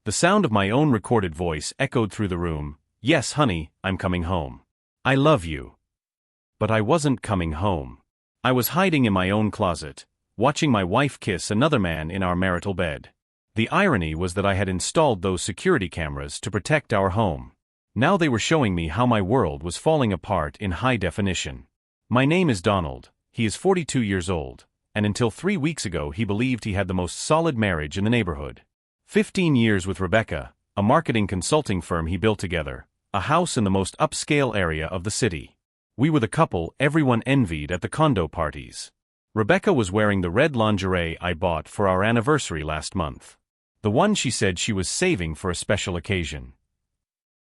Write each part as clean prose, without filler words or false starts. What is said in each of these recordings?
The sound of my own recorded voice echoed through the room. Yes, honey, I'm coming home. I love you. But I wasn't coming home. I was hiding in my own closet, watching my wife kiss another man in our marital bed. The irony was that I had installed those security cameras to protect our home. Now they were showing me how my world was falling apart in high definition. My name is Donald, he is 42 years old, and until 3 weeks ago he believed he had the most solid marriage in the neighborhood. 15 years with Rebecca, a marketing consulting firm he built together, a house in the most upscale area of the city. We were the couple everyone envied at the condo parties. Rebecca was wearing the red lingerie I bought for our anniversary last month. The one she said she was saving for a special occasion.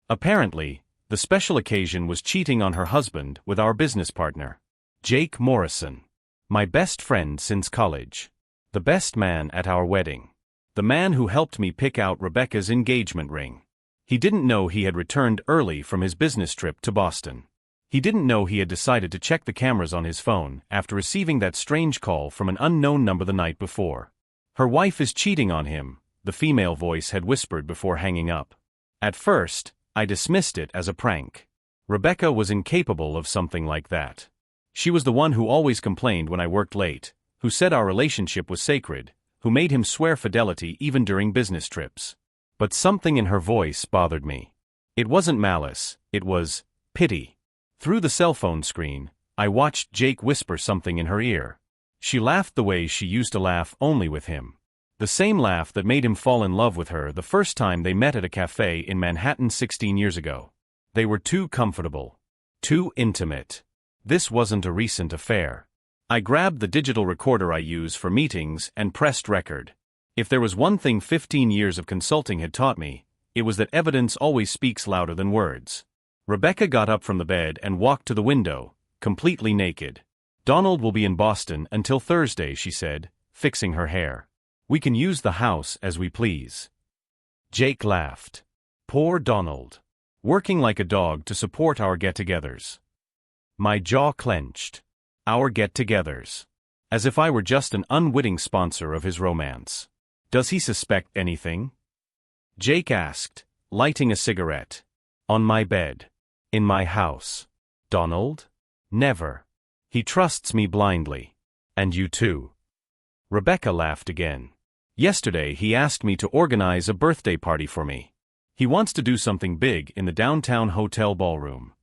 Apparently, the special occasion was cheating on her husband with our business partner, Jake Morrison. My best friend since college. The best man at our wedding. The man who helped me pick out Rebecca's engagement ring. He didn't know he had returned early from his business trip to Boston. He didn't know he had decided to check the cameras on his phone after receiving that strange call from an unknown number the night before. Her wife is cheating on him, the female voice had whispered before hanging up. At first, I dismissed it as a prank. Rebecca was incapable of something like that. She was the one who always complained when I worked late, who said our relationship was sacred, who made him swear fidelity even during business trips. But something in her voice bothered me. It wasn't malice, it was pity. Through the cell phone screen, I watched Jake whisper something in her ear. She laughed the way she used to laugh only with him. The same laugh that made him fall in love with her the first time they met at a cafe in Manhattan 16 years ago. They were too comfortable. Too intimate. This wasn't a recent affair. I grabbed the digital recorder I use for meetings and pressed record. If there was one thing 15 years of consulting had taught me, it was that evidence always speaks louder than words. Rebecca got up from the bed and walked to the window, completely naked. Donald will be in Boston until Thursday, she said, fixing her hair. We can use the house as we please. Jake laughed. Poor Donald. Working like a dog to support our get-togethers. My jaw clenched. Our get-togethers. As if I were just an unwitting sponsor of his romance. Does he suspect anything? Jake asked, lighting a cigarette. On my bed. In my house. Donald? Never. He trusts me blindly. And you too. Rebecca laughed again. Yesterday he asked me to organize a birthday party for me. He wants to do something big in the downtown hotel ballroom.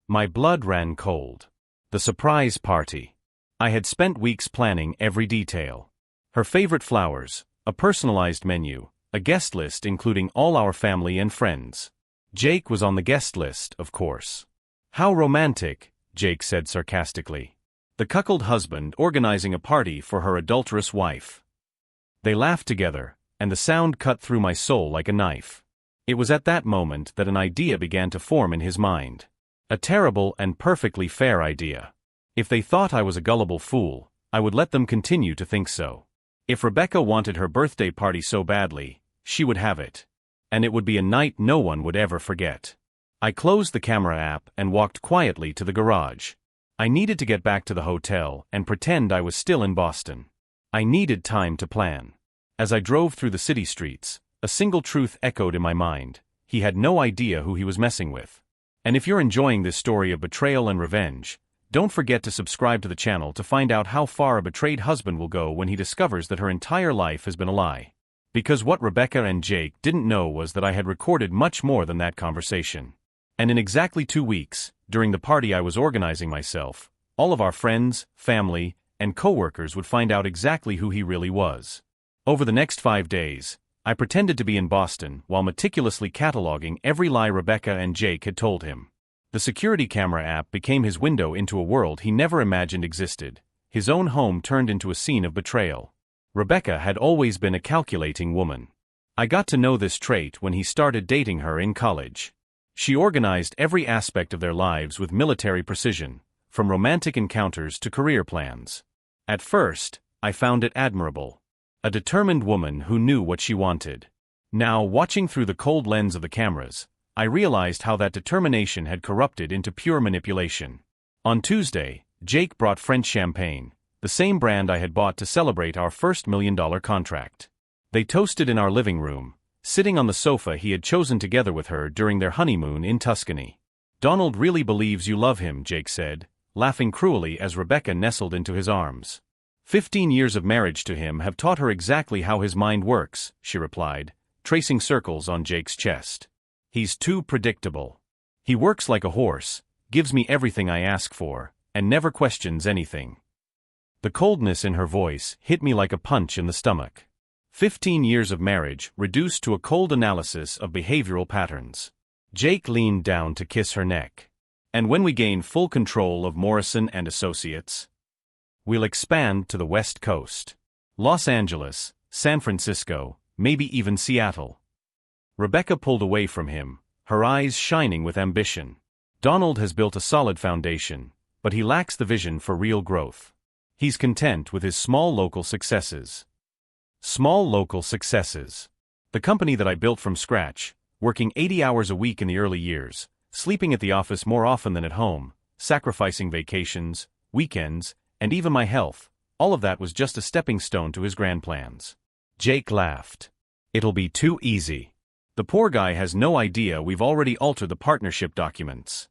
My blood ran cold. The surprise party. I had spent weeks planning every detail. Her favorite flowers, a personalized menu, a guest list including all our family and friends. Jake was on the guest list, of course. How romantic, Jake said sarcastically. The cuckold husband organizing a party for her adulterous wife. They laughed together, and the sound cut through my soul like a knife. It was at that moment that an idea began to form in his mind. A terrible and perfectly fair idea. If they thought I was a gullible fool, I would let them continue to think so. If Rebecca wanted her birthday party so badly, she would have it. And it would be a night no one would ever forget. I closed the camera app and walked quietly to the garage. I needed to get back to the hotel and pretend I was still in Boston. I needed time to plan. As I drove through the city streets, a single truth echoed in my mind. He had no idea who he was messing with. And if you're enjoying this story of betrayal and revenge, don't forget to subscribe to the channel to find out how far a betrayed husband will go when he discovers that her entire life has been a lie. Because what Rebecca and Jake didn't know was that I had recorded much more than that conversation. And in exactly 2 weeks, during the party I was organizing myself, all of our friends, family, and co-workers would find out exactly who he really was. Over the next 5 days, I pretended to be in Boston while meticulously cataloging every lie Rebecca and Jake had told him. The security camera app became his window into a world he never imagined existed. His own home turned into a scene of betrayal. Rebecca had always been a calculating woman. I got to know this trait when he started dating her in college. She organized every aspect of their lives with military precision, from romantic encounters to career plans. At first, I found it admirable. A determined woman who knew what she wanted. Now, watching through the cold lens of the cameras, I realized how that determination had corrupted into pure manipulation. On Tuesday, Jake brought French champagne, the same brand I had bought to celebrate our first $1 million contract. They toasted in our living room, sitting on the sofa he had chosen together with her during their honeymoon in Tuscany. "Donald really believes you love him," Jake said, laughing cruelly as Rebecca nestled into his arms. 15 years of marriage to him have taught her exactly how his mind works, she replied, tracing circles on Jake's chest. "He's too predictable. He works like a horse, gives me everything I ask for, and never questions anything." The coldness in her voice hit me like a punch in the stomach. 15 years of marriage reduced to a cold analysis of behavioral patterns. Jake leaned down to kiss her neck. "And when we gain full control of Morrison and Associates, we'll expand to the West Coast. Los Angeles, San Francisco, maybe even Seattle." Rebecca pulled away from him, her eyes shining with ambition. "Donald has built a solid foundation, but he lacks the vision for real growth. He's content with his small local successes." Small local successes. The company that I built from scratch, working 80 hours a week in the early years, sleeping at the office more often than at home, sacrificing vacations, weekends, and even my health, all of that was just a stepping stone to his grand plans. Jake laughed. "It'll be too easy. The poor guy has no idea we've already altered the partnership documents."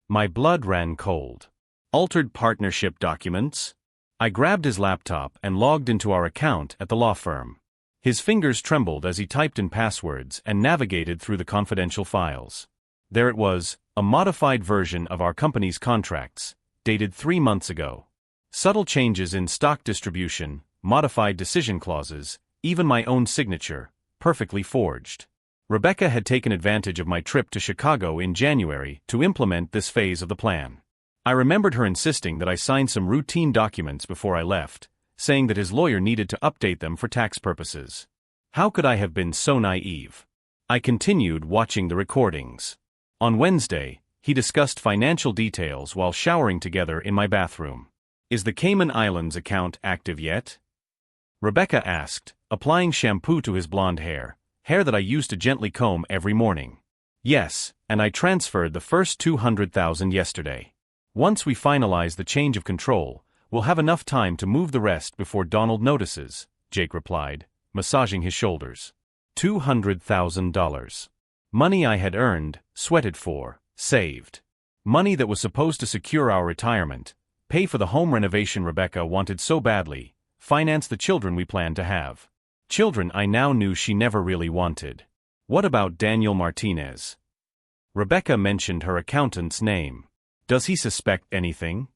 My blood ran cold. Altered partnership documents? I grabbed his laptop and logged into our account at the law firm. His fingers trembled as he typed in passwords and navigated through the confidential files. There it was, a modified version of our company's contracts, dated 3 months ago. Subtle changes in stock distribution, modified decision clauses, even my own signature, perfectly forged. Rebecca had taken advantage of my trip to Chicago in January to implement this phase of the plan. I remembered her insisting that I sign some routine documents before I left, saying that his lawyer needed to update them for tax purposes. How could I have been so naive? I continued watching the recordings. On Wednesday, he discussed financial details while showering together in my bathroom. "Is the Cayman Islands account active yet?" Rebecca asked, applying shampoo to his blonde hair that I used to gently comb every morning. "Yes, and I transferred the first $200,000 yesterday. Once we finalize the change of control, we'll have enough time to move the rest before Donald notices," Jake replied, massaging his shoulders. $200,000. Money I had earned, sweated for, saved. Money that was supposed to secure our retirement, pay for the home renovation Rebecca wanted so badly, finance the children we planned to have. Children I now knew she never really wanted. What about Daniel Martinez? Rebecca mentioned her accountant's name. "Does he suspect anything?"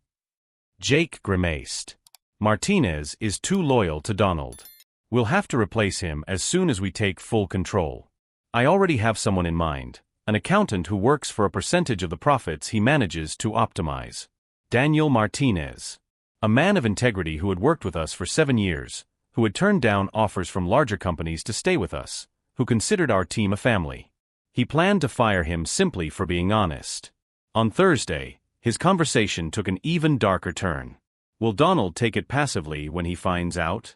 Jake grimaced. "Martinez is too loyal to Donald. We'll have to replace him as soon as we take full control. I already have someone in mind, an accountant who works for a percentage of the profits he manages to optimize. Daniel Martinez. A man of integrity who had worked with us for 7 years, who had turned down offers from larger companies to stay with us, who considered our team a family. He planned to fire him simply for being honest." On Thursday, his conversation took an even darker turn. "Will Donald take it passively when he finds out?"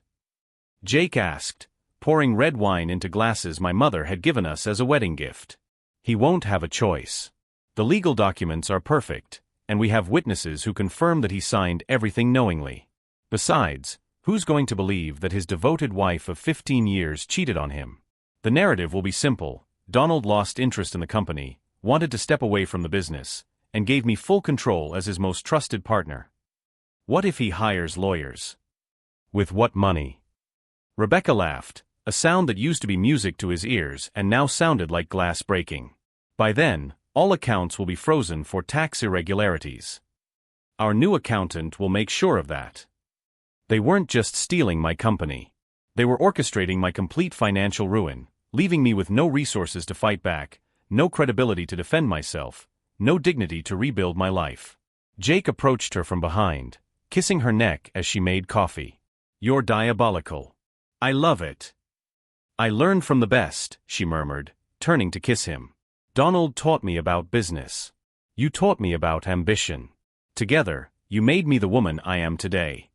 Jake asked, pouring red wine into glasses my mother had given us as a wedding gift. "He won't have a choice. The legal documents are perfect, and we have witnesses who confirm that he signed everything knowingly. Besides, who's going to believe that his devoted wife of 15 years cheated on him? The narrative will be simple. Donald lost interest in the company, wanted to step away from the business, and gave me full control as his most trusted partner. What if he hires lawyers? With what money?" Rebecca laughed, a sound that used to be music to his ears and now sounded like glass breaking. "By then, all accounts will be frozen for tax irregularities. Our new accountant will make sure of that. They weren't just stealing my company. They were orchestrating my complete financial ruin, leaving me with no resources to fight back, no credibility to defend myself, no dignity to rebuild my life." Jake approached her from behind, kissing her neck as she made coffee. "You're diabolical. I love it." "I learned from the best," she murmured, turning to kiss him. "Donald taught me about business. You taught me about ambition. Together, you made me the woman I am today."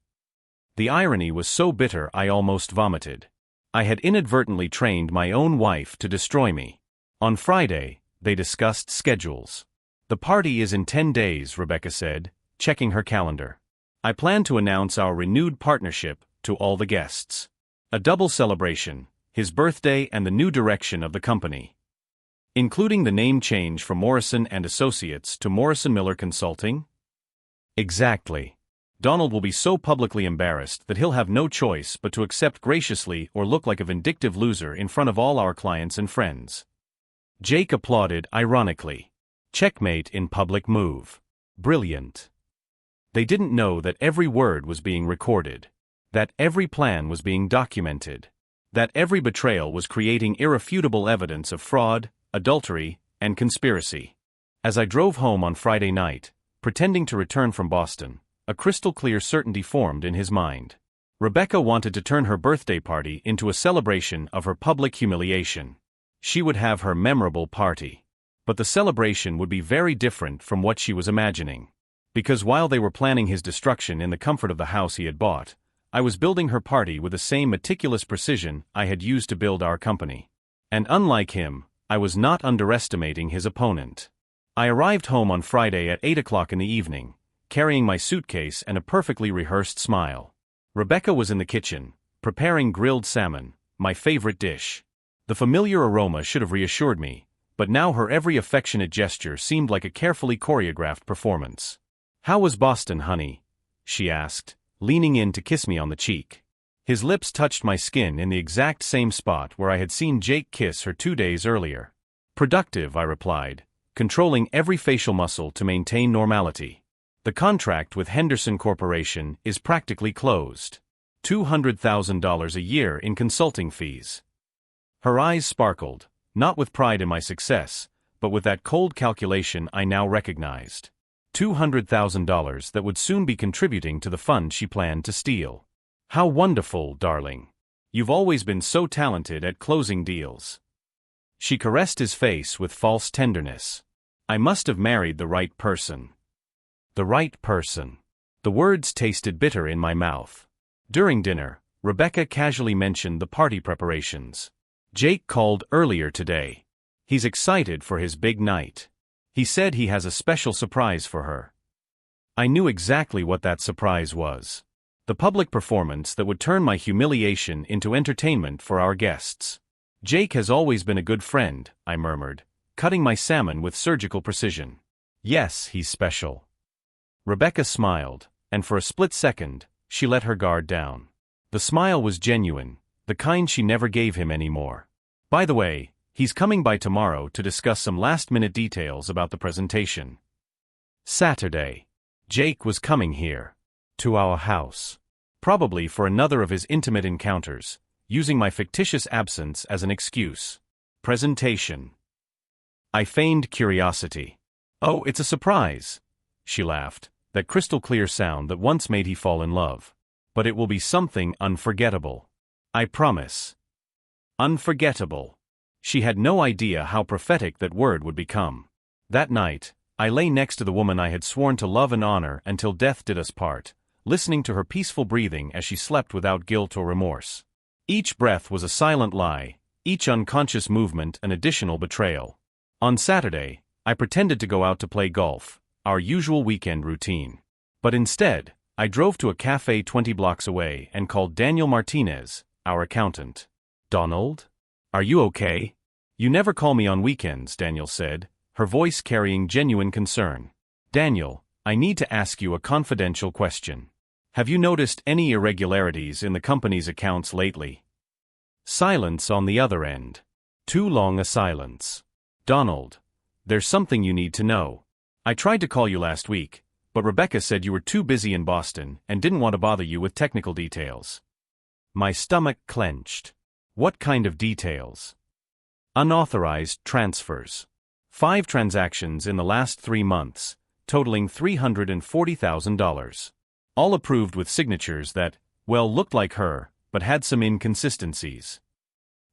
The irony was so bitter I almost vomited. I had inadvertently trained my own wife to destroy me. On Friday, they discussed schedules. "The party is in 10 days, Rebecca said, checking her calendar. "I plan to announce our renewed partnership to all the guests. A double celebration, his birthday and the new direction of the company. Including the name change from Morrison & Associates to Morrison Miller Consulting? Exactly. Donald will be so publicly embarrassed that he'll have no choice but to accept graciously or look like a vindictive loser in front of all our clients and friends. Jake applauded ironically. Checkmate in public move. Brilliant. They didn't know that every word was being recorded, that every plan was being documented, that every betrayal was creating irrefutable evidence of fraud, adultery, and conspiracy. As I drove home on Friday night, pretending to return from Boston, a crystal-clear certainty formed in his mind. Rebecca wanted to turn her birthday party into a celebration of her public humiliation. She would have her memorable party. But the celebration would be very different from what she was imagining. Because while they were planning his destruction in the comfort of the house he had bought, I was building her party with the same meticulous precision I had used to build our company. And unlike him, I was not underestimating his opponent. I arrived home on Friday at 8 o'clock in the evening, carrying my suitcase and a perfectly rehearsed smile. Rebecca was in the kitchen, preparing grilled salmon, my favorite dish. The familiar aroma should have reassured me, but now her every affectionate gesture seemed like a carefully choreographed performance. "How was Boston, honey?" she asked, leaning in to kiss me on the cheek. His lips touched my skin in the exact same spot where I had seen Jake kiss her 2 days earlier. "Productive," I replied, controlling every facial muscle to maintain normality. "The contract with Henderson Corporation is practically closed. $200,000 a year in consulting fees." Her eyes sparkled, not with pride in my success, but with that cold calculation I now recognized. $200,000 that would soon be contributing to the fund she planned to steal. "How wonderful, darling. You've always been so talented at closing deals." She caressed his face with false tenderness. "I must have married the right person." The right person. The words tasted bitter in my mouth. During dinner, Rebecca casually mentioned the party preparations. "Jake called earlier today. He's excited for his big night. He said he has a special surprise for her." I knew exactly what that surprise was. The public performance that would turn my humiliation into entertainment for our guests. "Jake has always been a good friend," I murmured, cutting my salmon with surgical precision. "Yes, he's special." Rebecca smiled, and for a split second, she let her guard down. The smile was genuine, the kind she never gave him anymore. "By the way, he's coming by tomorrow to discuss some last-minute details about the presentation." Saturday. Jake was coming here. To our house. Probably for another of his intimate encounters, using my fictitious absence as an excuse. Presentation. I feigned curiosity. "Oh, it's a surprise," she laughed, that crystal-clear sound that once made he fall in love. "But it will be something unforgettable. I promise." Unforgettable. She had no idea how prophetic that word would become. That night, I lay next to the woman I had sworn to love and honor until death did us part, listening to her peaceful breathing as she slept without guilt or remorse. Each breath was a silent lie, each unconscious movement an additional betrayal. On Saturday, I pretended to go out to play golf, our usual weekend routine. But instead, I drove to a cafe 20 blocks away and called Daniel Martinez, our accountant. "Donald? Are you okay?" "You never call me on weekends," Daniel said, her voice carrying genuine concern. "Daniel, I need to ask you a confidential question. Have you noticed any irregularities in the company's accounts lately?" Silence on the other end. Too long a silence. "Donald, there's something you need to know. I tried to call you last week, but Rebecca said you were too busy in Boston and didn't want to bother you with technical details." My stomach clenched. What kind of details? Unauthorized transfers. 5 transactions in the last 3 months, totaling $340,000. All approved with signatures that, well, looked like her, but had some inconsistencies.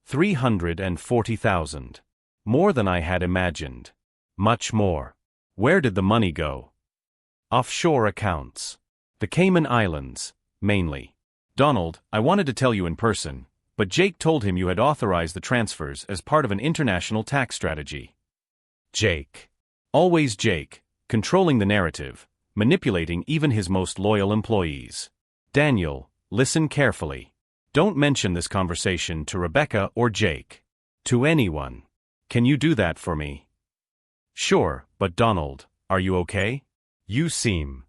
$340,000. More than I had imagined. Much more. Where did the money go? Offshore accounts. The Cayman Islands, mainly. "Donald, I wanted to tell you in person, but Jake told him you had authorized the transfers as part of an international tax strategy." Jake. Always Jake, controlling the narrative, manipulating even his most loyal employees. "Daniel, listen carefully. Don't mention this conversation to Rebecca or Jake. To anyone. Can you do that for me? Sure, but Donald, are you okay? You seem.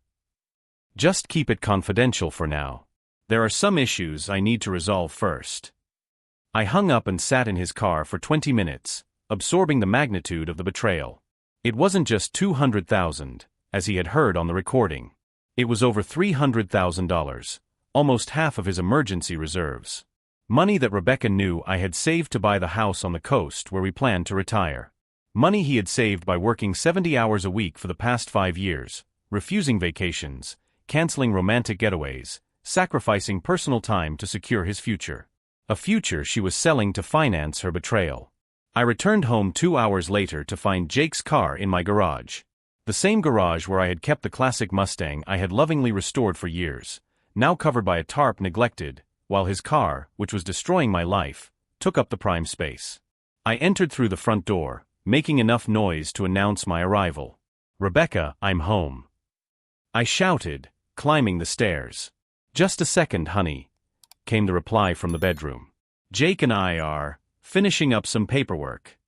Just keep it confidential for now. There are some issues I need to resolve first. I hung up and sat in his car for 20 minutes, absorbing the magnitude of the betrayal. It wasn't just $200,000, as he had heard on the recording. It was over $300,000, almost half of his emergency reserves. Money that Rebecca knew I had saved to buy the house on the coast where we planned to retire. Money he had saved by working 70 hours a week for the past 5 years, refusing vacations, canceling romantic getaways, sacrificing personal time to secure his future. A future she was selling to finance her betrayal. I returned home 2 hours later to find Jake's car in my garage. The same garage where I had kept the classic Mustang I had lovingly restored for years, now covered by a tarp neglected, while his car, which was destroying my life, took up the prime space. I entered through the front door, making enough noise to announce my arrival. "Rebecca, I'm home," I shouted, climbing the stairs. "Just a second, honey," came the reply from the bedroom. "Jake and I are finishing up some paperwork."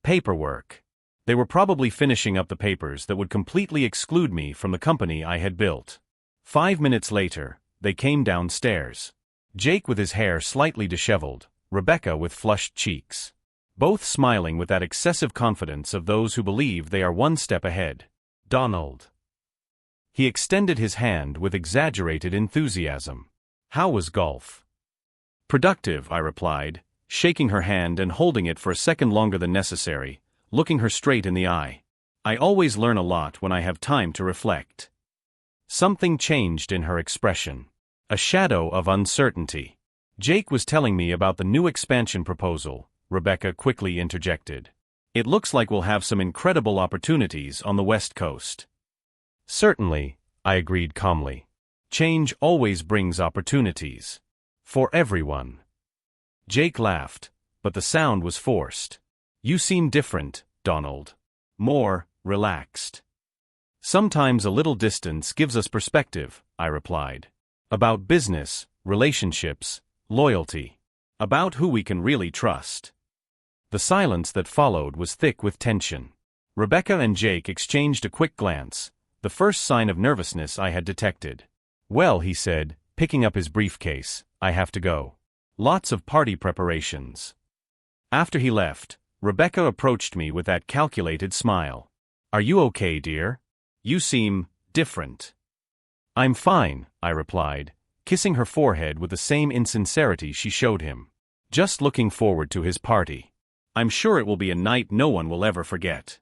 Paperwork. They were probably finishing up the papers that would completely exclude me from the company I had built. 5 minutes later, they came downstairs. Jake with his hair slightly disheveled, Rebecca with flushed cheeks. Both smiling with that excessive confidence of those who believe they are one step ahead. "Donald." He extended his hand with exaggerated enthusiasm. "How was golf?" "Productive," I replied, shaking her hand and holding it for a second longer than necessary, looking her straight in the eye. I always learn a lot when I have time to reflect. Something changed in her expression. A shadow of uncertainty. "Jake was telling me about the new expansion proposal," Rebecca quickly interjected. "It looks like we'll have some incredible opportunities on the West Coast." "Certainly," I agreed calmly. "Change always brings opportunities. For everyone." Jake laughed, but the sound was forced. "You seem different, Donald. More relaxed." "Sometimes a little distance gives us perspective," I replied. "About business, relationships, loyalty. About who we can really trust." The silence that followed was thick with tension. Rebecca and Jake exchanged a quick glance, the first sign of nervousness I had detected. "Well," he said, picking up his briefcase, "I have to go. Lots of party preparations." After he left, Rebecca approached me with that calculated smile. "Are you okay, dear? You seem different." "I'm fine," I replied, kissing her forehead with the same insincerity she showed him. "Just looking forward to his party. I'm sure it will be a night no one will ever forget."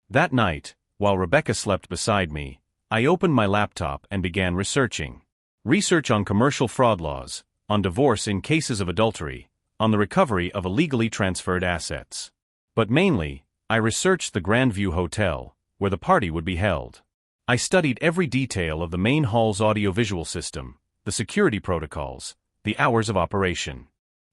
That night, while Rebecca slept beside me, I opened my laptop and began researching. Research on commercial fraud laws, on divorce in cases of adultery, on the recovery of illegally transferred assets. But mainly, I researched the Grandview Hotel, where the party would be held. I studied every detail of the main hall's audiovisual system, the security protocols, the hours of operation.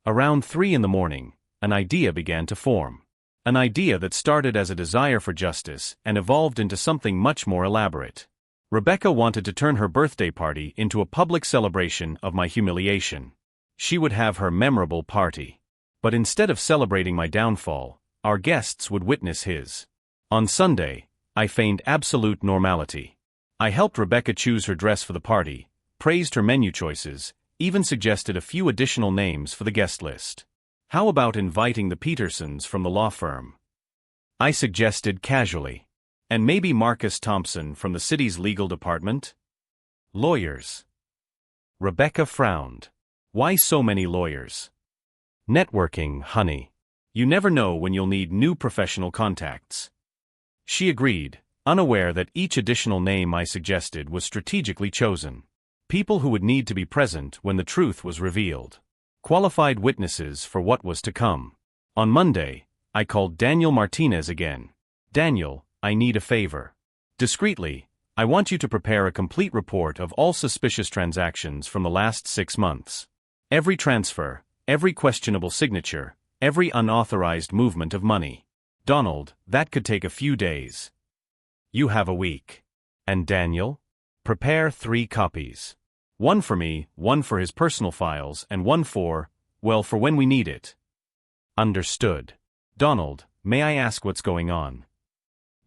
Around 3 in the morning, an idea began to form. An idea that started as a desire for justice and evolved into something much more elaborate. Rebecca wanted to turn her birthday party into a public celebration of my humiliation. She would have her memorable party. But instead of celebrating my downfall, our guests would witness his. On Sunday, I feigned absolute normality. I helped Rebecca choose her dress for the party, praised her menu choices, even suggested a few additional names for the guest list. "How about inviting the Petersons from the law firm?" I suggested casually. "And maybe Marcus Thompson from the city's legal department?" "Lawyers." Rebecca frowned. "Why so many lawyers?" "Networking, honey. You never know when you'll need new professional contacts." She agreed, unaware that each additional name I suggested was strategically chosen. People who would need to be present when the truth was revealed. Qualified witnesses for what was to come. On Monday, I called Daniel Martinez again. "Daniel, I need a favor. Discreetly, I want you to prepare a complete report of all suspicious transactions from the last 6 months. Every transfer, every questionable signature, every unauthorized movement of money. Donald, that could take a few days. You have a week. And Daniel? Prepare 3 copies. One for me, one for his personal files, and one for, well, for when we need it. Understood. Donald, may I ask what's going on?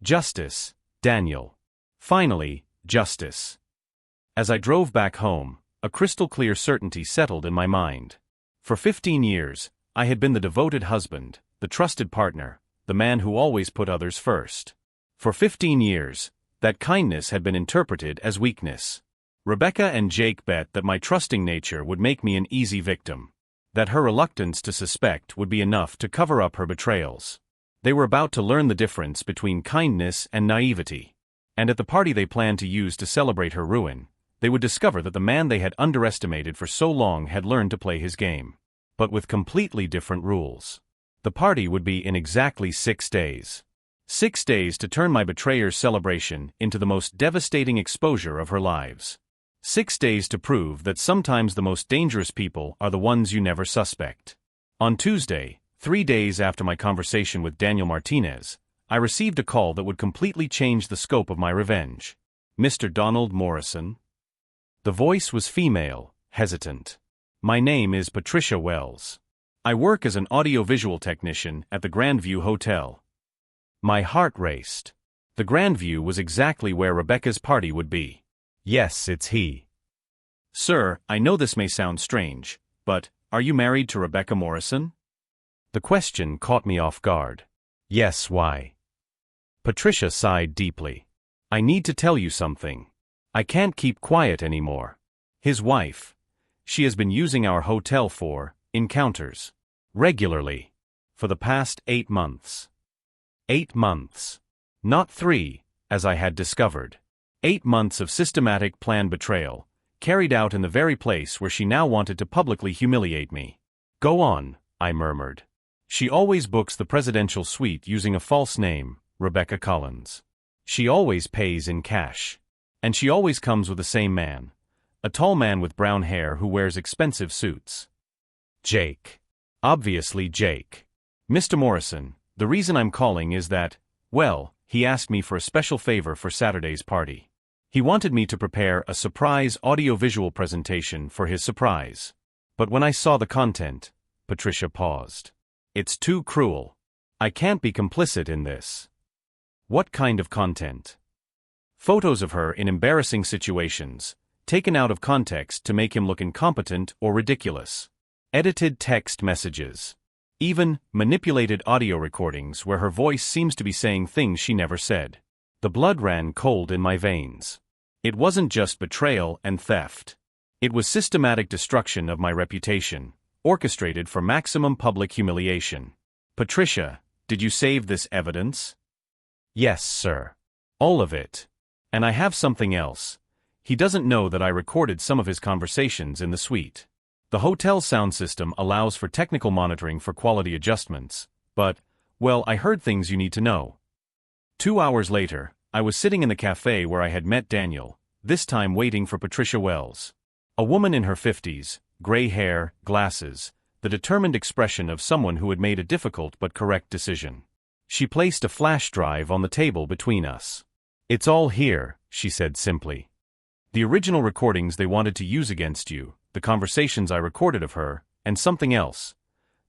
Justice, Daniel. Finally, justice. As I drove back home, a crystal-clear certainty settled in my mind. For 15 years, I had been the devoted husband, the trusted partner, the man who always put others first. For 15 years, that kindness had been interpreted as weakness. Rebecca and Jake bet that my trusting nature would make me an easy victim, that her reluctance to suspect would be enough to cover up her betrayals. They were about to learn the difference between kindness and naivety, and at the party they planned to use to celebrate her ruin, they would discover that the man they had underestimated for so long had learned to play his game, but with completely different rules. The party would be in exactly 6 days. 6 days to turn my betrayer's celebration into the most devastating exposure of her lives. 6 days to prove that sometimes the most dangerous people are the ones you never suspect. On Tuesday, 3 days after my conversation with Daniel Martinez, I received a call that would completely change the scope of my revenge. Mr. Donald Morrison? The voice was female, hesitant. My name is Patricia Wells. I work as an audiovisual technician at the Grandview Hotel. My heart raced. The Grandview was exactly where Rebecca's party would be. Yes, it's he. Sir, I know this may sound strange, but, are you married to Rebecca Morrison? The question caught me off guard. Yes, why? Patricia sighed deeply. I need to tell you something. I can't keep quiet anymore. His wife. She has been using our hotel for encounters. Regularly. For the past 8 months. 8 months. Not 3, as I had discovered. 8 months of systematic planned betrayal, carried out in the very place where she now wanted to publicly humiliate me. Go on, I murmured. She always books the presidential suite using a false name, Rebecca Collins. She always pays in cash. And she always comes with the same man. A tall man with brown hair who wears expensive suits. Jake. Obviously Jake. Mr. Morrison, the reason I'm calling is that, well, he asked me for a special favor for Saturday's party. He wanted me to prepare a surprise audiovisual presentation for his surprise. But when I saw the content, Patricia paused. It's too cruel. I can't be complicit in this. What kind of content? Photos of her in embarrassing situations, taken out of context to make him look incompetent or ridiculous. Edited text messages. Even manipulated audio recordings where her voice seems to be saying things she never said. The blood ran cold in my veins. It wasn't just betrayal and theft. It was systematic destruction of my reputation, orchestrated for maximum public humiliation. Patricia, did you save this evidence? Yes, sir. All of it. And I have something else. He doesn't know that I recorded some of his conversations in the suite. The hotel sound system allows for technical monitoring for quality adjustments, but, well, I heard things you need to know. 2 hours later, I was sitting in the cafe where I had met Daniel, this time waiting for Patricia Wells. A woman in her 50s, gray hair, glasses, the determined expression of someone who had made a difficult but correct decision. She placed a flash drive on the table between us. It's all here, she said simply. The original recordings they wanted to use against you, the conversations I recorded of her, and something else.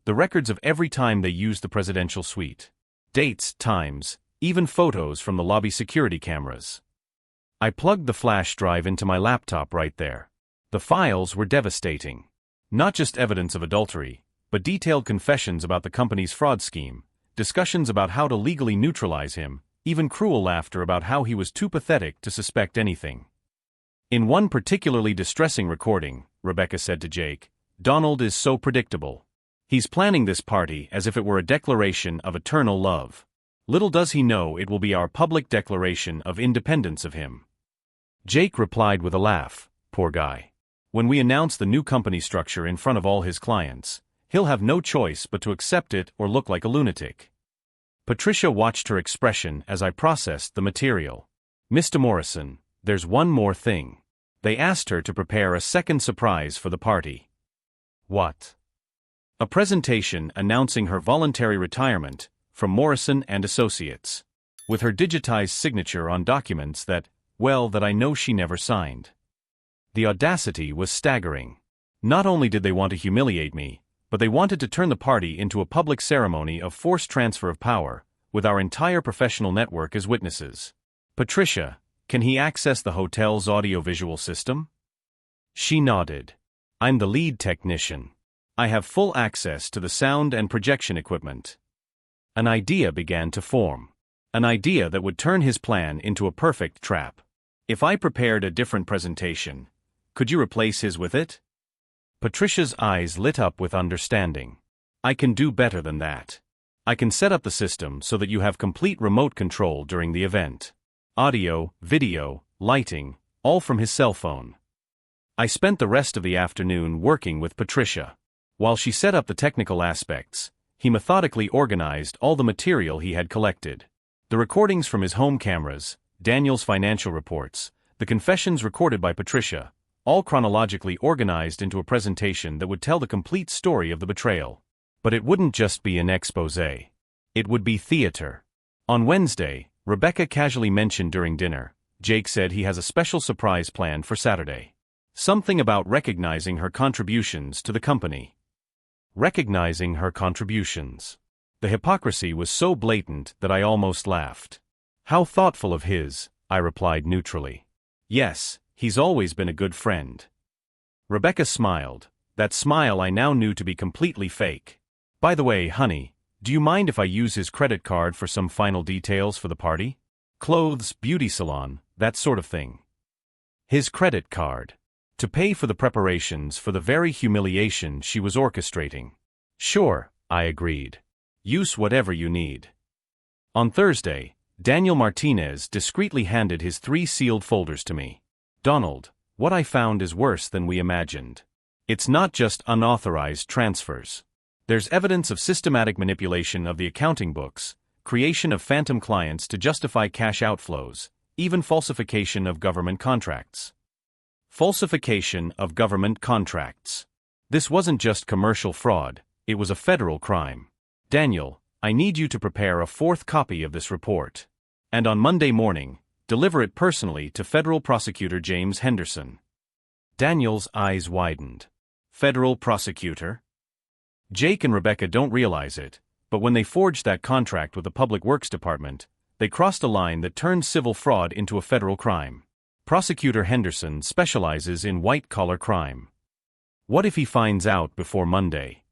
The records of every time they used the presidential suite. Dates, times, even photos from the lobby security cameras. I plugged the flash drive into my laptop right there. The files were devastating. Not just evidence of adultery, but detailed confessions about the company's fraud scheme, discussions about how to legally neutralize him, even cruel laughter about how he was too pathetic to suspect anything. In one particularly distressing recording, Rebecca said to Jake, Donald is so predictable. He's planning this party as if it were a declaration of eternal love. Little does he know it will be our public declaration of independence of him. Jake replied with a laugh, poor guy. When we announce the new company structure in front of all his clients, he'll have no choice but to accept it or look like a lunatic. Patricia watched her expression as I processed the material. Mr. Morrison, there's one more thing. They asked her to prepare a second surprise for the party. What? A presentation announcing her voluntary retirement from Morrison and Associates, with her digitized signature on documents that, well, that I know she never signed. The audacity was staggering. Not only did they want to humiliate me, but they wanted to turn the party into a public ceremony of forced transfer of power, with our entire professional network as witnesses. Patricia, can he access the hotel's audiovisual system? She nodded. I'm the lead technician. I have full access to the sound and projection equipment. An idea began to form. An idea that would turn his plan into a perfect trap. If I prepared a different presentation, could you replace his with it? Patricia's eyes lit up with understanding. I can do better than that. I can set up the system so that you have complete remote control during the event. Audio, video, lighting, all from his cell phone. I spent the rest of the afternoon working with Patricia. While she set up the technical aspects, he methodically organized all the material he had collected. The recordings from his home cameras, Daniel's financial reports, the confessions recorded by Patricia, all chronologically organized into a presentation that would tell the complete story of the betrayal. But it wouldn't just be an exposé. It would be theater. On Wednesday, Rebecca casually mentioned during dinner, Jake said he has a special surprise planned for Saturday. Something about recognizing her contributions to the company. Recognizing her contributions. The hypocrisy was so blatant that I almost laughed. How thoughtful of his, I replied neutrally. Yes, he's always been a good friend. Rebecca smiled, that smile I now knew to be completely fake. By the way, honey, do you mind if I use his credit card for some final details for the party? Clothes, beauty salon, that sort of thing. His credit card. To pay for the preparations for the very humiliation she was orchestrating. Sure, I agreed. Use whatever you need. On Thursday, Daniel Martinez discreetly handed his 3 sealed folders to me. Donald, what I found is worse than we imagined. It's not just unauthorized transfers. There's evidence of systematic manipulation of the accounting books, creation of phantom clients to justify cash outflows, even falsification of government contracts. Falsification of government contracts. This wasn't just commercial fraud, it was a federal crime. Daniel, I need you to prepare a 4th copy of this report. And on Monday morning, deliver it personally to Federal Prosecutor James Henderson. Daniel's eyes widened. Federal prosecutor? Jake and Rebecca don't realize it, but when they forged that contract with the Public Works Department, they crossed a line that turned civil fraud into a federal crime. Prosecutor Henderson specializes in white-collar crime. What if he finds out before Monday?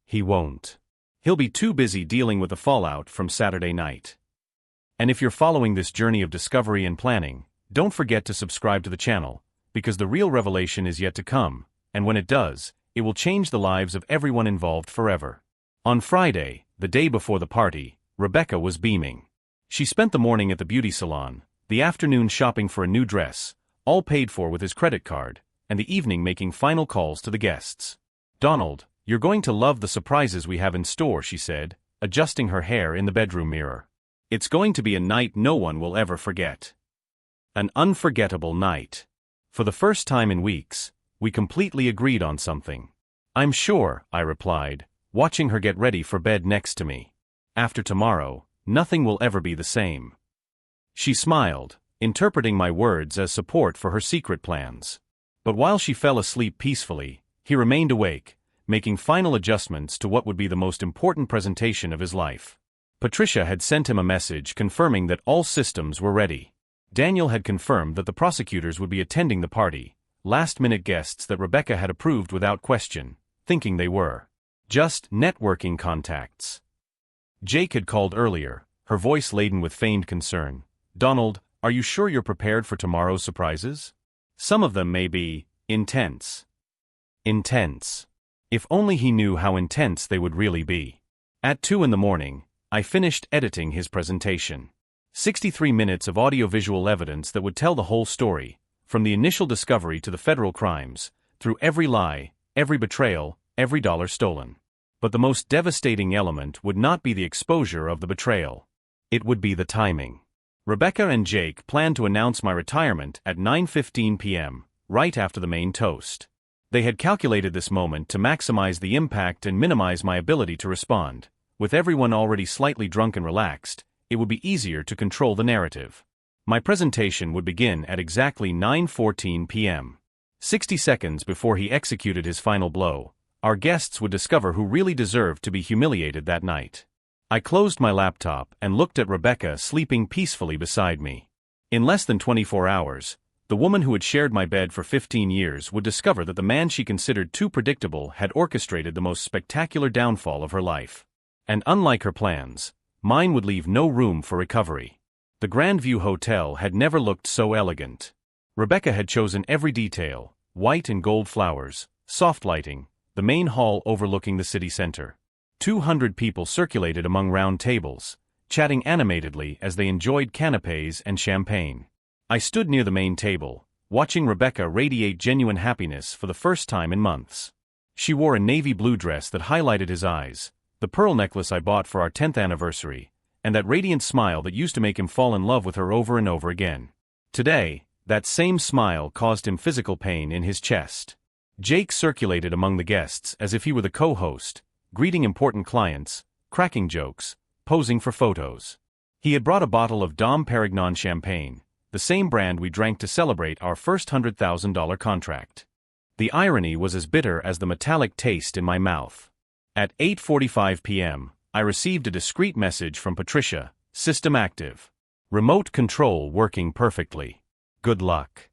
He won't. He'll be too busy dealing with the fallout from Saturday night. And if you're following this journey of discovery and planning, don't forget to subscribe to the channel, because the real revelation is yet to come, and when it does, it will change the lives of everyone involved forever. On Friday, the day before the party, Rebecca was beaming. She spent the morning at the beauty salon, the afternoon shopping for a new dress, all paid for with his credit card, and the evening making final calls to the guests. Donald, you're going to love the surprises we have in store, she said, adjusting her hair in the bedroom mirror. It's going to be a night no one will ever forget. An unforgettable night. For the first time in weeks, we completely agreed on something. I'm sure, I replied, watching her get ready for bed next to me. After tomorrow, nothing will ever be the same. She smiled, interpreting my words as support for her secret plans. But while she fell asleep peacefully, he remained awake, making final adjustments to what would be the most important presentation of his life. Patricia had sent him a message confirming that all systems were ready. Daniel had confirmed that the prosecutors would be attending the party, last-minute guests that Rebecca had approved without question, thinking they were just networking contacts. Jake had called earlier, her voice laden with feigned concern. Donald, are you sure you're prepared for tomorrow's surprises? Some of them may be intense. Intense. If only he knew how intense they would really be. At 2 a.m, I finished editing his presentation. 63 minutes of audiovisual evidence that would tell the whole story, from the initial discovery to the federal crimes, through every lie, every betrayal, every dollar stolen. But the most devastating element would not be the exposure of the betrayal. It would be the timing. Rebecca and Jake planned to announce my retirement at 9:15 p.m., right after the main toast. They had calculated this moment to maximize the impact and minimize my ability to respond. With everyone already slightly drunk and relaxed, it would be easier to control the narrative. My presentation would begin at exactly 9:14 p.m. 60 seconds before he executed his final blow, our guests would discover who really deserved to be humiliated that night. I closed my laptop and looked at Rebecca sleeping peacefully beside me. In less than 24 hours, the woman who had shared my bed for 15 years would discover that the man she considered too predictable had orchestrated the most spectacular downfall of her life. And unlike her plans, mine would leave no room for recovery. The Grandview Hotel had never looked so elegant. Rebecca had chosen every detail: white and gold flowers, soft lighting, the main hall overlooking the city center. 200 people circulated among round tables, chatting animatedly as they enjoyed canapés and champagne. I stood near the main table, watching Rebecca radiate genuine happiness for the first time in months. She wore a navy blue dress that highlighted his eyes, the pearl necklace I bought for our 10th anniversary, and that radiant smile that used to make him fall in love with her over and over again. Today, that same smile caused him physical pain in his chest. Jake circulated among the guests as if he were the co-host, greeting important clients, cracking jokes, posing for photos. He had brought a bottle of Dom Perignon champagne, the same brand we drank to celebrate our first $100,000 contract. The irony was as bitter as the metallic taste in my mouth. At 8:45 p.m., I received a discreet message from Patricia: "System active. Remote control working perfectly. Good luck."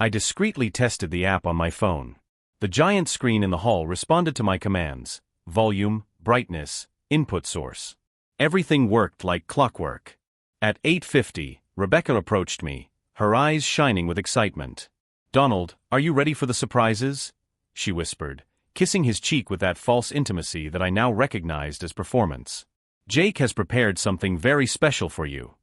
I discreetly tested the app on my phone. The giant screen in the hall responded to my commands: volume, brightness, input source. Everything worked like clockwork. At 8:50, Rebecca approached me, her eyes shining with excitement. "Donald, are you ready for the surprises?" she whispered, kissing his cheek with that false intimacy that I now recognized as performance. "Jake has prepared something very special for you."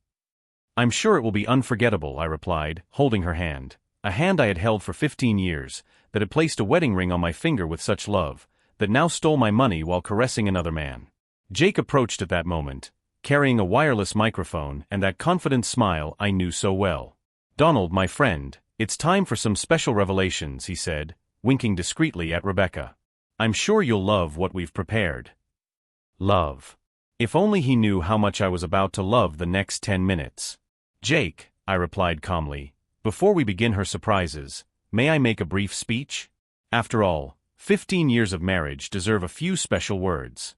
"I'm sure it will be unforgettable," I replied, holding her hand, a hand I had held for 15 years, that had placed a wedding ring on my finger with such love, that now stole my money while caressing another man. Jake approached at that moment, carrying a wireless microphone and that confident smile I knew so well. "Donald, my friend, it's time for some special revelations," he said, winking discreetly at Rebecca. "I'm sure you'll love what we've prepared." Love. If only he knew how much I was about to love the next 10 minutes. "Jake," I replied calmly, "before we begin her surprises, may I make a brief speech? After all, 15 years of marriage deserve a few special words."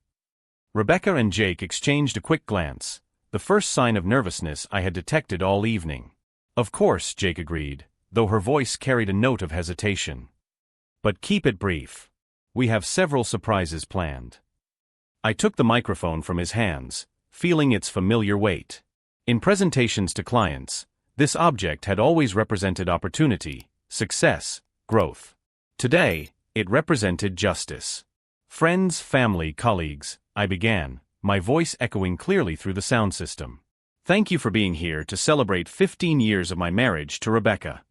Rebecca and Jake exchanged a quick glance, the first sign of nervousness I had detected all evening. "Of course," Jake agreed, though her voice carried a note of hesitation. "But keep it brief. We have several surprises planned." I took the microphone from his hands, feeling its familiar weight. In presentations to clients, this object had always represented opportunity, success, growth. Today, it represented justice. "Friends, family, colleagues," I began, my voice echoing clearly through the sound system. "Thank you for being here to celebrate 15 years of my marriage to Rebecca."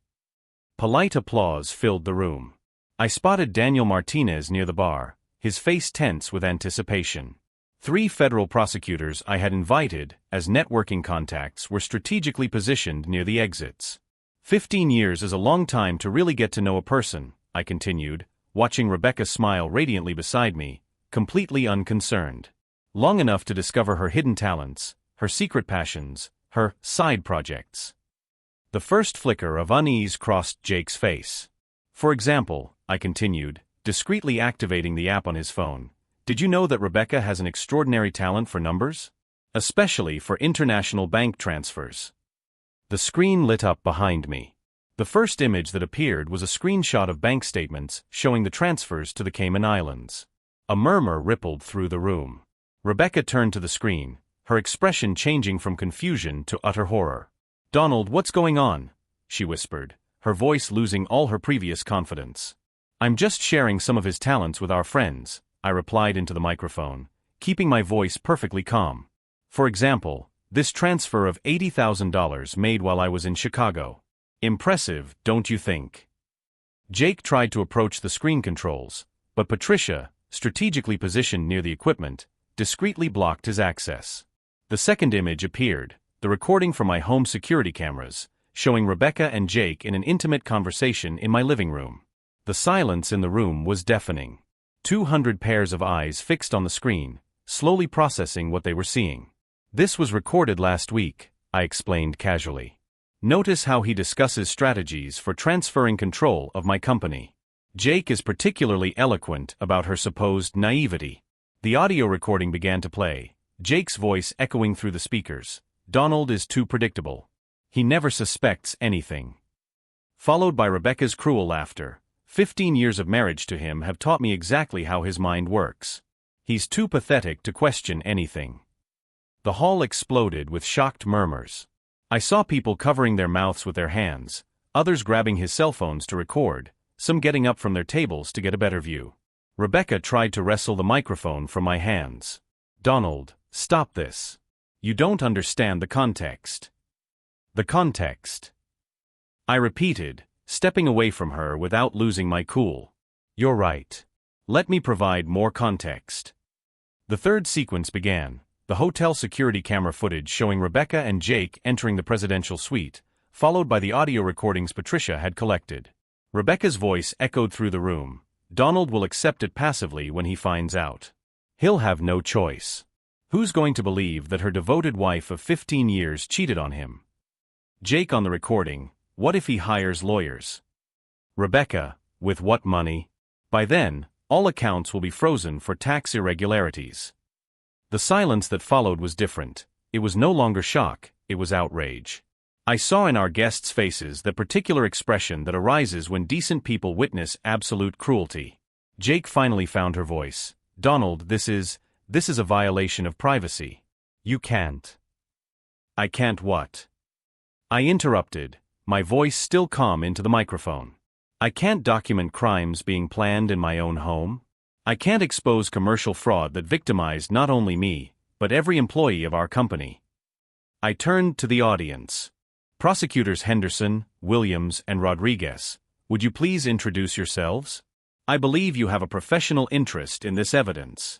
Polite applause filled the room. I spotted Daniel Martinez near the bar, his face tense with anticipation. 3 federal prosecutors I had invited as networking contacts were strategically positioned near the exits. 15 years is a long time to really get to know a person, I continued, watching Rebecca smile radiantly beside me, completely unconcerned. Long enough to discover her hidden talents, her secret passions, her side projects. The first flicker of unease crossed Jake's face. "For example," I continued, discreetly activating the app on his phone, "did you know that Rebecca has an extraordinary talent for numbers? Especially for international bank transfers." The screen lit up behind me. The first image that appeared was a screenshot of bank statements showing the transfers to the Cayman Islands. A murmur rippled through the room. Rebecca turned to the screen, her expression changing from confusion to utter horror. "Donald, what's going on?" she whispered, her voice losing all her previous confidence. "I'm just sharing some of his talents with our friends," I replied into the microphone, keeping my voice perfectly calm. "For example, this transfer of $80,000 made while I was in Chicago. Impressive, don't you think?" Jake tried to approach the screen controls, but Patricia, strategically positioned near the equipment, discreetly blocked his access. The second image appeared, the recording from my home security cameras, showing Rebecca and Jake in an intimate conversation in my living room. The silence in the room was deafening. 200 pairs of eyes fixed on the screen, slowly processing what they were seeing. "This was recorded last week," I explained casually. Notice how he discusses strategies for transferring control of my company. Jake is particularly eloquent about her supposed naivety. The audio recording began to play, Jake's voice echoing through the speakers. Donald is too predictable. He never suspects anything. Followed by Rebecca's cruel laughter. 15 years of marriage to him have taught me exactly how his mind works. He's too pathetic to question anything. The hall exploded with shocked murmurs. I saw people covering their mouths with their hands, others grabbing his cell phones to record, some getting up from their tables to get a better view. Rebecca tried to wrestle the microphone from my hands. Donald, stop this. You don't understand the context. The context. I repeated, stepping away from her without losing my cool. You're right. Let me provide more context. The third sequence began. The hotel security camera footage showing Rebecca and Jake entering the presidential suite, followed by the audio recordings Patricia had collected. Rebecca's voice echoed through the room. Donald will accept it passively when he finds out. He'll have no choice. Who's going to believe that her devoted wife of 15 years cheated on him? Jake on the recording, what if he hires lawyers? Rebecca, with what money? By then, all accounts will be frozen for tax irregularities. The silence that followed was different. It was no longer shock, it was outrage. I saw in our guests' faces the particular expression that arises when decent people witness absolute cruelty. Jake finally found her voice. Donald, this is a violation of privacy. You can't. I can't what? I interrupted, my voice still calm into the microphone. I can't document crimes being planned in my own home. I can't expose commercial fraud that victimized not only me, but every employee of our company. I turned to the audience. Prosecutors Henderson, Williams, and Rodriguez, would you please introduce yourselves? I believe you have a professional interest in this evidence.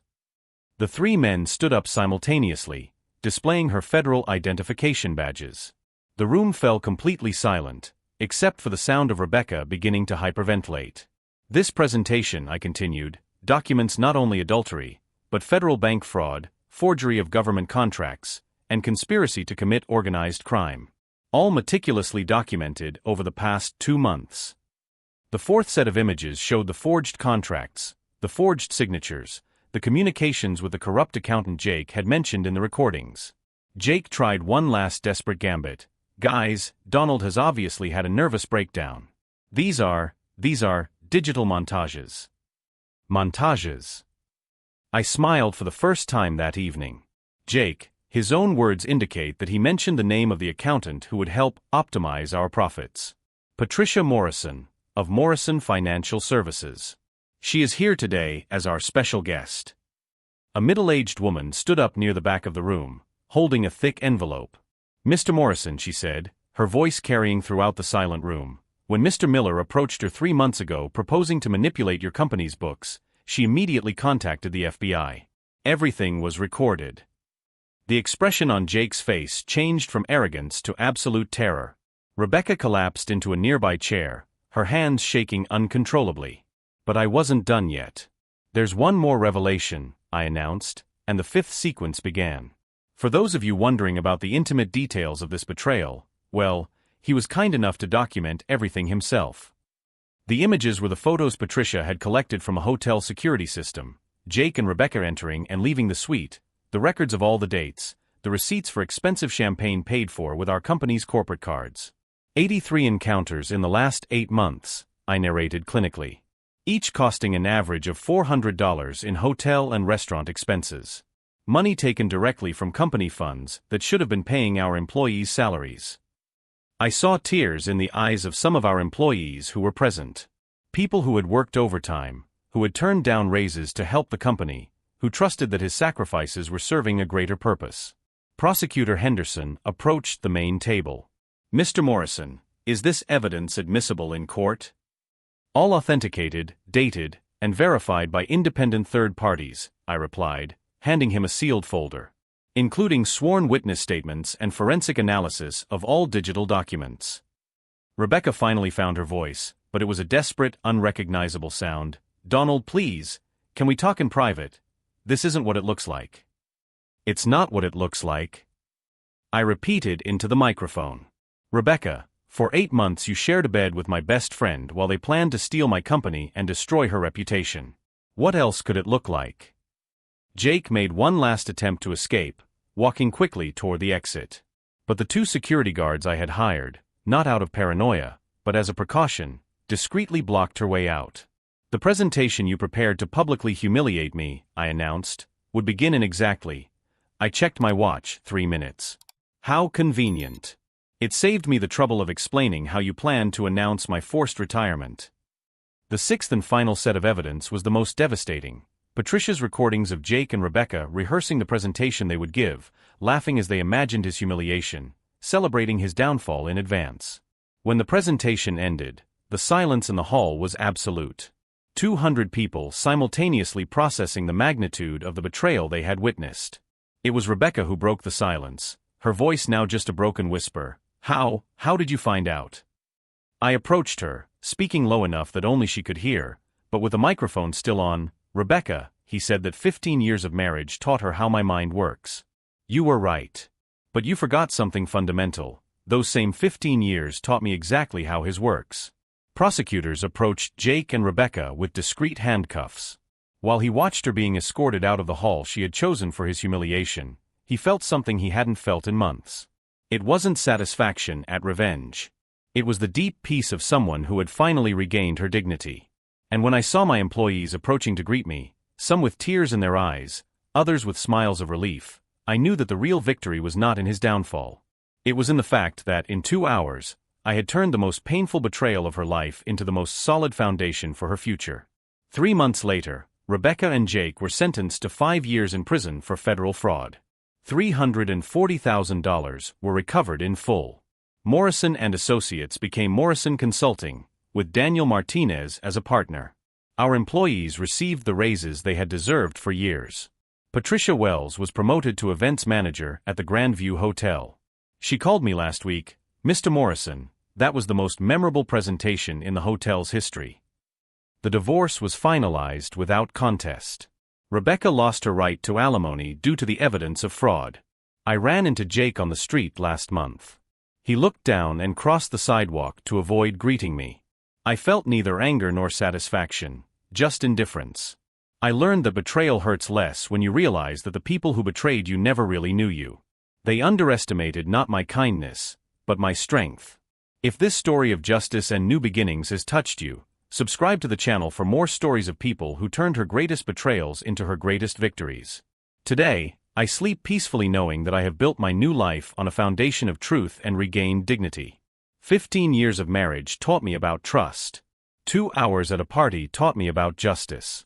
The three men stood up simultaneously, displaying her federal identification badges. The room fell completely silent, except for the sound of Rebecca beginning to hyperventilate. This presentation, I continued, documents not only adultery, but federal bank fraud, forgery of government contracts, and conspiracy to commit organized crime. All meticulously documented over the past 2 months. The fourth set of images showed the forged contracts, the forged signatures, the communications with the corrupt accountant Jake had mentioned in the recordings. Jake tried one last desperate gambit. Guys, Donald has obviously had a nervous breakdown. These are digital montages. Montages. I smiled for the first time that evening. Jake, his own words indicate that he mentioned the name of the accountant who would help optimize our profits. Patricia Morrison, of Morrison Financial Services. She is here today as our special guest. A middle-aged woman stood up near the back of the room, holding a thick envelope. Mr. Morrison, she said, her voice carrying throughout the silent room. When Mr. Miller approached her 3 months ago proposing to manipulate your company's books, she immediately contacted the FBI. Everything was recorded. The expression on Jake's face changed from arrogance to absolute terror. Rebecca collapsed into a nearby chair, her hands shaking uncontrollably. But I wasn't done yet. There's one more revelation, I announced, and the fifth sequence began. For those of you wondering about the intimate details of this betrayal, well, he was kind enough to document everything himself. The images were the photos Patricia had collected from a hotel security system, Jake and Rebecca entering and leaving the suite, the records of all the dates, the receipts for expensive champagne paid for with our company's corporate cards. 83 encounters in the last 8 months, I narrated clinically. Each costing an average of $400 in hotel and restaurant expenses. Money taken directly from company funds that should have been paying our employees' salaries. I saw tears in the eyes of some of our employees who were present. People who had worked overtime, who had turned down raises to help the company, who trusted that his sacrifices were serving a greater purpose. Prosecutor Henderson approached the main table. Mr. Morrison, is this evidence admissible in court? All authenticated, dated, and verified by independent third parties, I replied, handing him a sealed folder, including sworn witness statements and forensic analysis of all digital documents. Rebecca finally found her voice, but it was a desperate, unrecognizable sound. Donald, please, can we talk in private? This isn't what it looks like. It's not what it looks like. I repeated into the microphone. Rebecca, for 8 months you shared a bed with my best friend while they planned to steal my company and destroy her reputation. What else could it look like? Jake made one last attempt to escape, walking quickly toward the exit. But the 2 security guards I had hired, not out of paranoia, but as a precaution, discreetly blocked her way out. The presentation you prepared to publicly humiliate me, I announced, would begin in exactly. I checked my watch, 3 minutes. How convenient. It saved me the trouble of explaining how you planned to announce my forced retirement. The 6th and final set of evidence was the most devastating. Patricia's recordings of Jake and Rebecca rehearsing the presentation they would give, laughing as they imagined his humiliation, celebrating his downfall in advance. When the presentation ended, the silence in the hall was absolute. 200 people simultaneously processing the magnitude of the betrayal they had witnessed. It was Rebecca who broke the silence, her voice now just a broken whisper. How did you find out? I approached her, speaking low enough that only she could hear, but with the microphone still on. Rebecca, he said that 15 years of marriage taught her how my mind works. You were right. But you forgot something fundamental. Those same 15 years taught me exactly how his works. Prosecutors approached Jake and Rebecca with discreet handcuffs. While he watched her being escorted out of the hall she had chosen for his humiliation, he felt something he hadn't felt in months. It wasn't satisfaction at revenge. It was the deep peace of someone who had finally regained her dignity. And when I saw my employees approaching to greet me, some with tears in their eyes, others with smiles of relief, I knew that the real victory was not in his downfall. It was in the fact that, in 2 hours, I had turned the most painful betrayal of her life into the most solid foundation for her future. 3 months later, Rebecca and Jake were sentenced to 5 years in prison for federal fraud. $340,000 were recovered in full. Morrison and Associates became Morrison Consulting, with Daniel Martinez as a partner. Our employees received the raises they had deserved for years. Patricia Wells was promoted to events manager at the Grandview Hotel. She called me last week, "Mr. Morrison, that was the most memorable presentation in the hotel's history." The divorce was finalized without contest. Rebecca lost her right to alimony due to the evidence of fraud. I ran into Jake on the street last month. He looked down and crossed the sidewalk to avoid greeting me. I felt neither anger nor satisfaction, just indifference. I learned that betrayal hurts less when you realize that the people who betrayed you never really knew you. They underestimated not my kindness, but my strength. If this story of justice and new beginnings has touched you, subscribe to the channel for more stories of people who turned her greatest betrayals into her greatest victories. Today, I sleep peacefully knowing that I have built my new life on a foundation of truth and regained dignity. 15 years of marriage taught me about trust. 2 hours at a party taught me about justice.